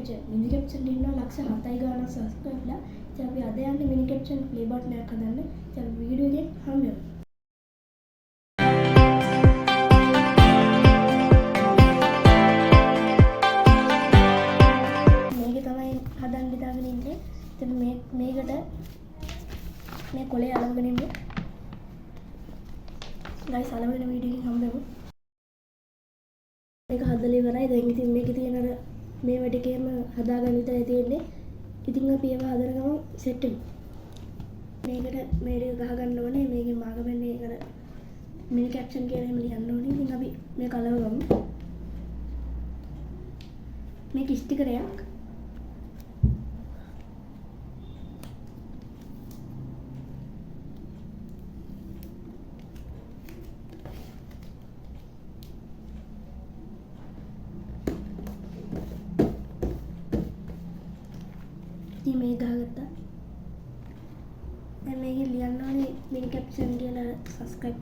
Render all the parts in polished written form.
වෙච්ච මිනි කැප්ෂන් ඉන්නවා ලක්ෂ 7යි ගානක් සබ්ස්ක්‍රයිබ්ලා. ඉතින් අපි අද යන්නේ මිනි කැප්ෂන් ප්ලේ බටන් එකක් හදන්න. ඉතින් අපි වීඩියෝ එකෙන් හම්බ වෙමු. මේක තමයි හදන්න ඉඳගෙන ඉන්නේ. ඉතින් මේකට මේ කොලේ අලවගෙන ඉන්නේ. ගයිස් අලවගෙන වීඩියෝ එකෙන් හම්බ වෙමු. මේක හදලා ඉවරයි. දැන් ඉතින් මේකේ තියෙන අර මේ වැඩ එකේම හදාගන්න විතරයි තියෙන්නේ. ඉතින් අපි ඒව හදන ගමන් සෙට් වෙමු. මේකට මේ ටික ගහ ගන්න ඕනේ. මේකේ මාගමන්නේ අර මිනි කැප්ෂන් කියලා එහෙම ලියන්න ඕනේ. ඉතින් අපි මේක අලවගමු. මේක ස්ටිකරයක්. ඉතින් මේක ගහගත්තා. දැන් මේකේ ලියන්න ඕනේ මිනි කැප්ෂන් කියලා සබ්ස්ක්‍රයිබ්.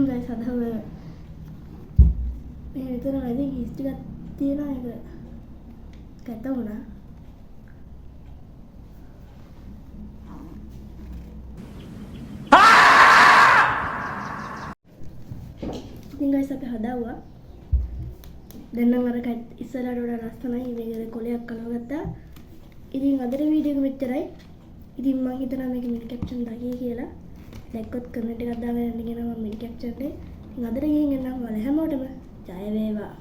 guys අදම මේ විතර වැඩි කිස් ටිකක් තියෙනවා ඒක කැත වුණා. ඉතින් guys අපි හදාවුවා. දැන් නම් අර ඉස්සරහට වඩා ලස්සනයි. මේකේ කොලයක් අලවගත්තා. ඉතින් අදට වීඩියෝ එක මෙච්චරයි. ඉතින් මම හිතනවා මේක මිනි කැප්ෂන් දාගිය කියලා. දැක්කොත් කමෙන්ට් එකක් දාගෙන ඉන්න කියනවා මම මිනි කැප්ෂන් එකේ. ඉතින් අදට ගිහින් එන්නම් ඔයාලා හැමෝටම ජය වේවා.